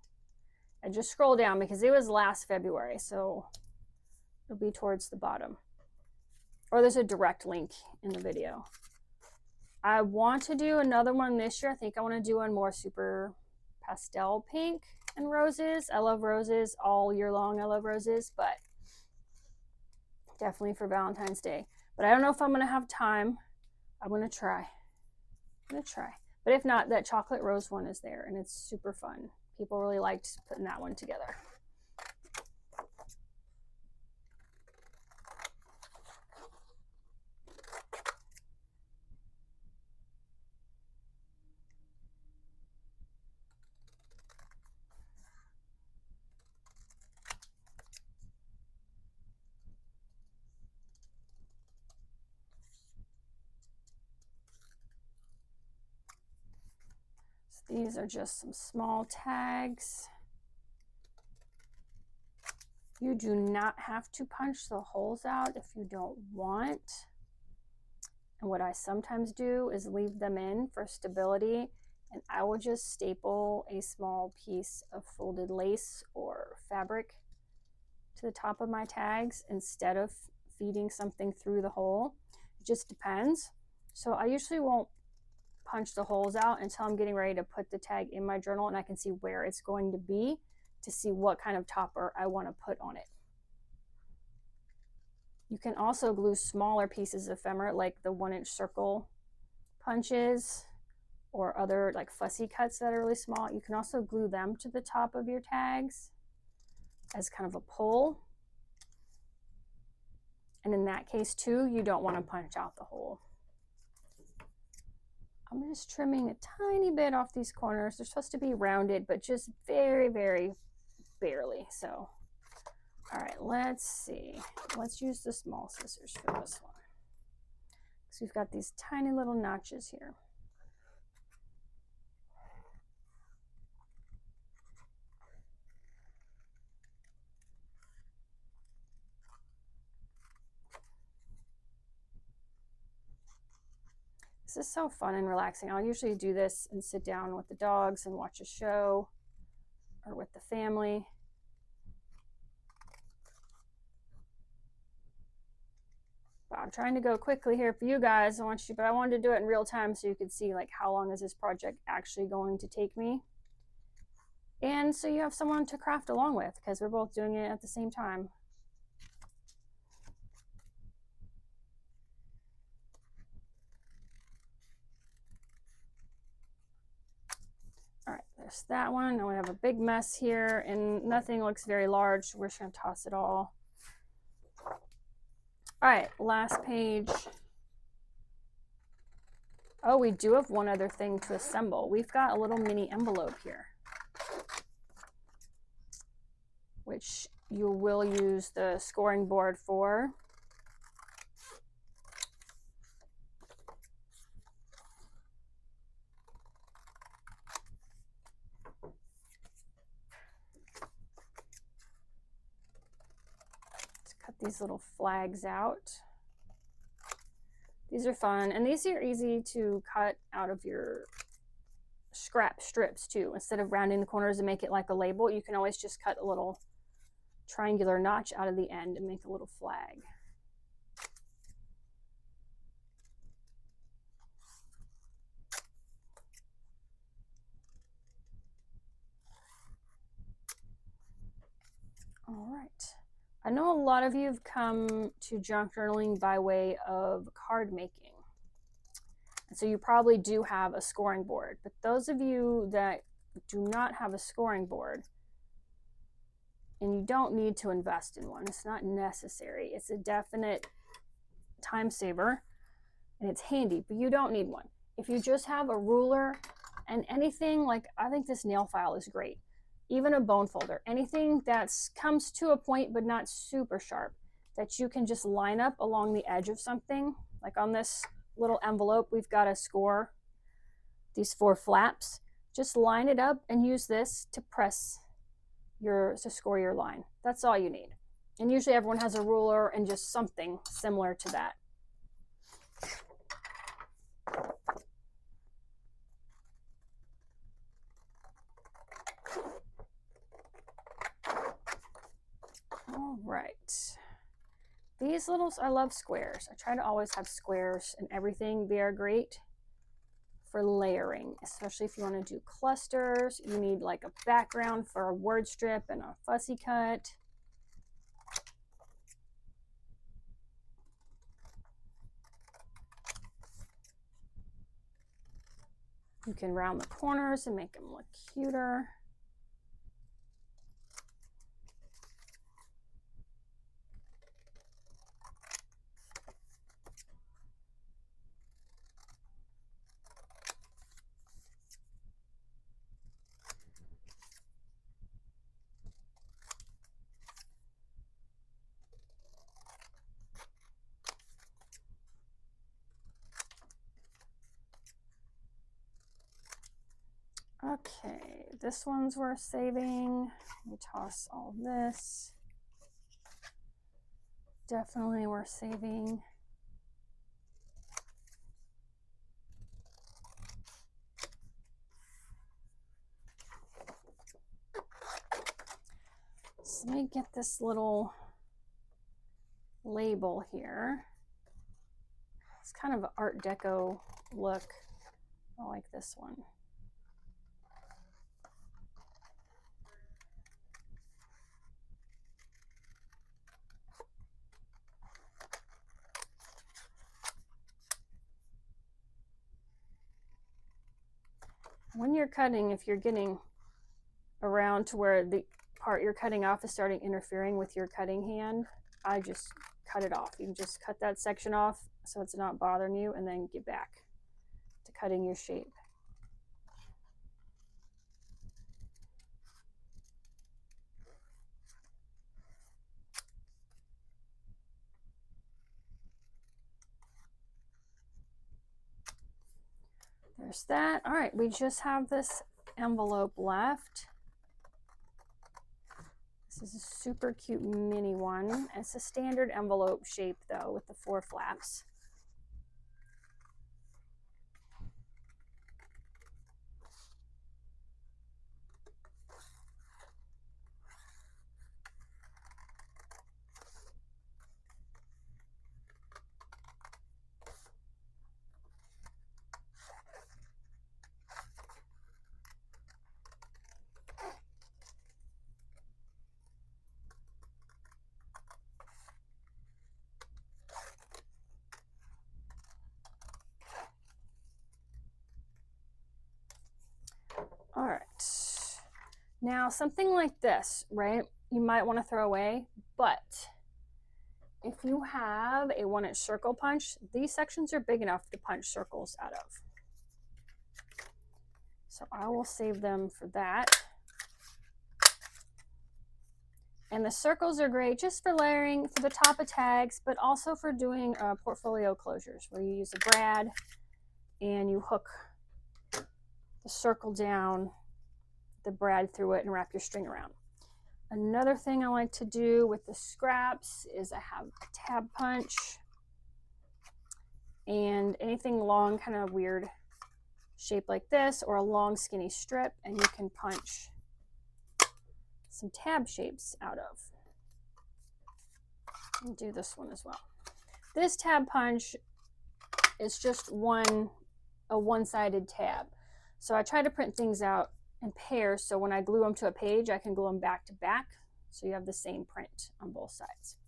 Speaker 1: And just scroll down because it was last February. So it'll be towards the bottom. Or there's a direct link in the video. I want to do another one this year. I think I want to do one more super pastel pink and roses. I love roses all year long. I love roses, but definitely for Valentine's Day. But I don't know if I'm going to have time. I'm going to try. But if not, that chocolate rose one is there, and it's super fun. People really liked putting that one together. These are just some small tags. You do not have to punch the holes out if you don't want. And what I sometimes do is leave them in for stability, and I will just staple a small piece of folded lace or fabric to the top of my tags instead of feeding something through the hole. It just depends. So I usually won't punch the holes out until I'm getting ready to put the tag in my journal and I can see where it's going to be to see what kind of topper I want to put on it. You can also glue smaller pieces of ephemera, like the 1-inch circle punches or other like fussy cuts that are really small. You can also glue them to the top of your tags as kind of a pull. And in that case too, you don't want to punch out the hole. I'm just trimming a tiny bit off these corners. They're supposed to be rounded, but just very, very barely. So, all right, let's see. Let's use the small scissors for this one. So we've got these tiny little notches here. This is so fun and relaxing. I'll usually do this and sit down with the dogs and watch a show or with the family. But I'm trying to go quickly here for you guys. But I wanted to do it in real time so you could see like how long is this project actually going to take me. And so you have someone to craft along with because we're both doing it at the same time. All right, there's that one. Now we have a big mess here and nothing looks very large. So we're just gonna toss it all. All right, last page. Oh, we do have one other thing to assemble. We've got a little mini envelope here, which you will use the scoring board for. Let's cut these little flags out. These are fun, and these are easy to cut out of your scrap strips too. Instead of rounding the corners and make it like a label, you can always just cut a little triangular notch out of the end and make a little flag. All right. I know a lot of you have come to junk journaling by way of card making. And so you probably do have a scoring board, but those of you that do not have a scoring board, and you don't need to invest in one, it's not necessary. It's a definite time saver and it's handy, but you don't need one. If you just have a ruler and anything, like I think this nail file is great. Even a bone folder, anything that comes to a point but not super sharp, that you can just line up along the edge of something. Like on this little envelope, we've got to score these 4 flaps. Just line it up and use this to score your line. That's all you need. And usually everyone has a ruler and just something similar to that. All right. These little, I love squares. I try to always have squares in everything. They are great for layering, especially if you want to do clusters. You need like a background for a word strip and a fussy cut. You can round the corners and make them look cuter. Okay, this one's worth saving. Let me toss all this. Definitely worth saving. So let me get this little label here. It's kind of an Art Deco look. I like this one. When you're cutting, if you're getting around to where the part you're cutting off is starting interfering with your cutting hand, I just cut it off. You can just cut that section off so it's not bothering you, and then get back to cutting your shape. There's that. All right, we just have this envelope left. This is a super cute mini one. It's a standard envelope shape though, with the 4 flaps. All right, now something like this, right, you might want to throw away, but if you have a 1-inch circle punch, these sections are big enough to punch circles out of. So I will save them for that. And the circles are great just for layering for the top of tags, but also for doing portfolio closures where you use a brad and you hook the circle down, the brad through it, and wrap your string around. Another thing I like to do with the scraps is I have a tab punch and anything long, kind of weird shape like this, or a long skinny strip, and you can punch some tab shapes out of. I'll do this one as well. This tab punch is just a one-sided tab. So I try to print things out in pairs, so when I glue them to a page, I can glue them back to back, so you have the same print on both sides.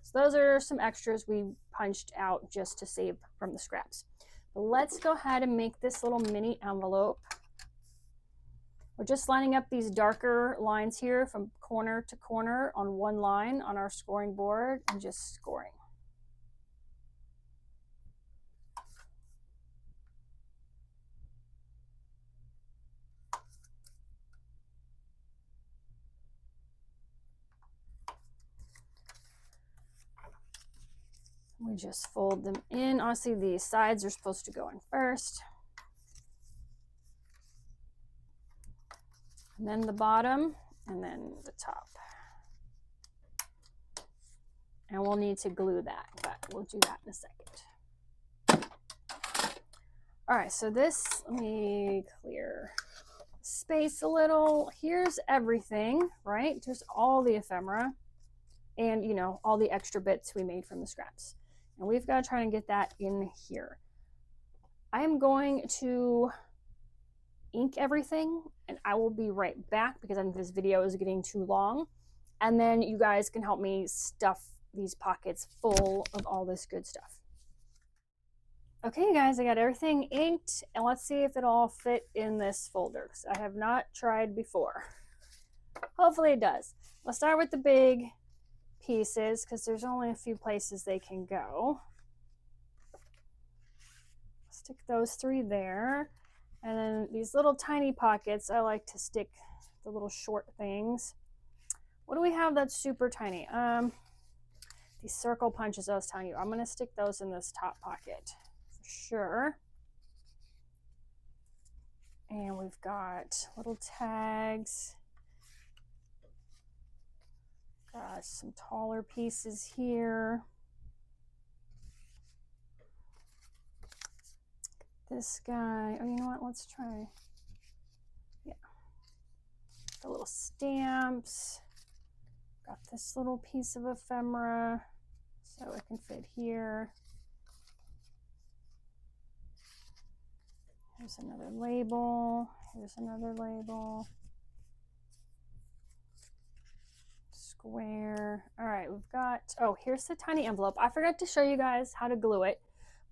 Speaker 1: So those are some extras we punched out just to save from the scraps. But let's go ahead and make this little mini envelope. We're just lining up these darker lines here from corner to corner on one line on our scoring board and just scoring. We just fold them in. Honestly, the sides are supposed to go in first. And then the bottom, and then the top. And we'll need to glue that, but we'll do that in a second. All right, so this, let me clear space a little. Here's everything, right? Just all the ephemera and, you know, all the extra bits we made from the scraps. And we've got to try and get that in here. I am going to ink everything and I will be right back because I think this video is getting too long. And then you guys can help me stuff these pockets full of all this good stuff. Okay, guys, I got everything inked, and let's see if it all fit in this folder. So I have not tried before. Hopefully it does. I'll start with the big pieces because there's only a few places they can go. Stick those 3 there. And then these little tiny pockets, I like to stick the little short things. What do we have that's super tiny? These circle punches I was telling you. I'm going to stick those in this top pocket for sure. And we've got little tags. Got some taller pieces here. This guy, oh, you know what? Let's try, yeah, the little stamps. Got this little piece of ephemera so it can fit here. Here's another label. Here's another label. Square. All right, we've got, oh, here's the tiny envelope. I forgot to show you guys how to glue it,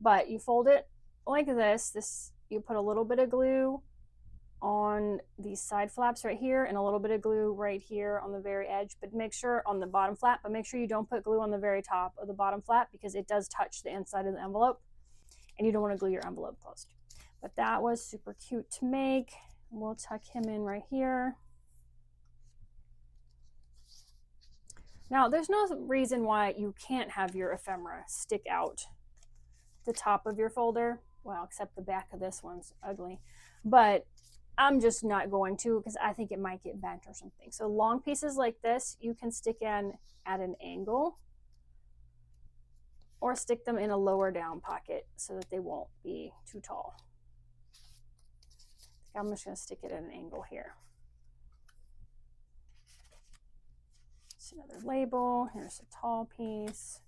Speaker 1: but you fold it like this. You put a little bit of glue on these side flaps right here and a little bit of glue right here on the very edge, but make sure on the bottom flap, but make sure you don't put glue on the very top of the bottom flap because it does touch the inside of the envelope and you don't want to glue your envelope closed. But that was super cute to make. We'll tuck him in right here. Now, there's no reason why you can't have your ephemera stick out the top of your folder. Well, except the back of this one's ugly. But I'm just not going to because I think it might get bent or something. So long pieces like this, you can stick in at an angle or stick them in a lower down pocket so that they won't be too tall. I'm just going to stick it at an angle here. It's another label. Here's a tall piece.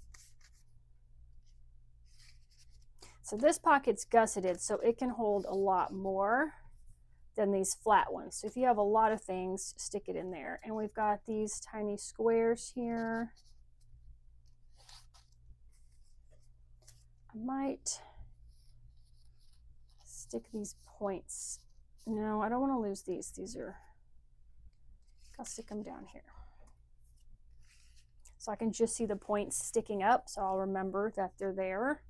Speaker 1: So this pocket's gusseted, so it can hold a lot more than these flat ones. So if you have a lot of things, stick it in there. And we've got these tiny squares here. I might stick these points. No, I don't want to lose these. These are, I'll stick them down here. So I can just see the points sticking up, so I'll remember that they're there.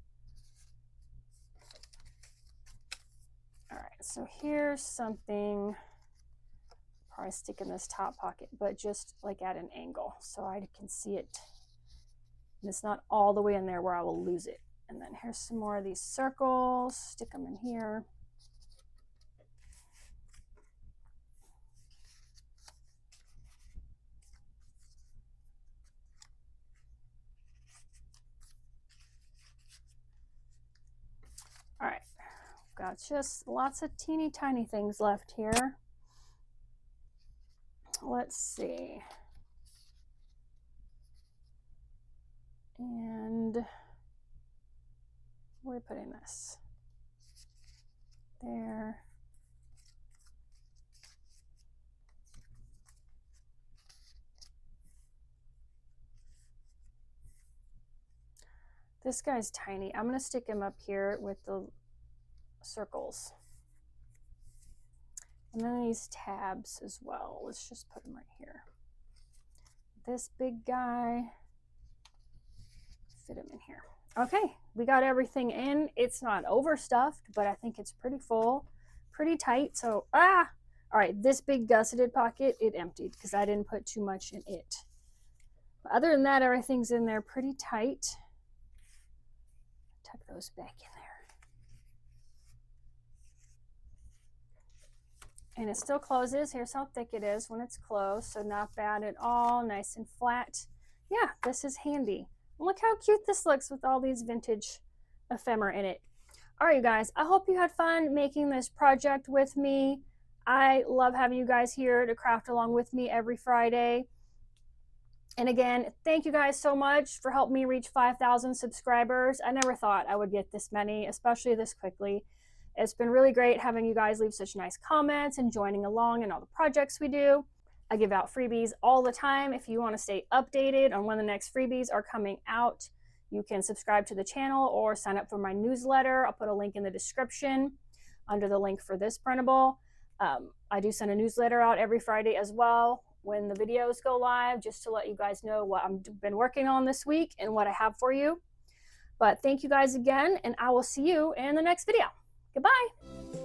Speaker 1: All right, so here's something, probably stick in this top pocket, but just like at an angle so I can see it. And it's not all the way in there where I will lose it. And then here's some more of these circles, stick them in here. All right, got just lots of teeny tiny things left here. Let's see. And where are we putting this? There. This guy's tiny. I'm going to stick him up here with the circles. And then these tabs as well. Let's just put them right here. This big guy, fit him in here. Okay, we got everything in. It's not overstuffed, but I think it's pretty full, pretty tight. So, all right, this big gusseted pocket, it emptied because I didn't put too much in it. But other than that, everything's in there pretty tight. Tuck those back in there. And it still closes. Here's how thick it is when it's closed. So not bad at all, nice and flat. Yeah, this is handy. Look how cute this looks with all these vintage ephemera in it. All right, you guys, I hope you had fun making this project with me. I love having you guys here to craft along with me every Friday. And again, thank you guys so much for helping me reach 5,000 subscribers. I never thought I would get this many, especially this quickly. It's been really great having you guys leave such nice comments and joining along in all the projects we do. I give out freebies all the time. If you want to stay updated on when the next freebies are coming out, you can subscribe to the channel or sign up for my newsletter. I'll put a link in the description under the link for this printable. I do send a newsletter out every Friday as well when the videos go live, just to let you guys know what I've been working on this week and what I have for you. But thank you guys again, and I will see you in the next video. Goodbye.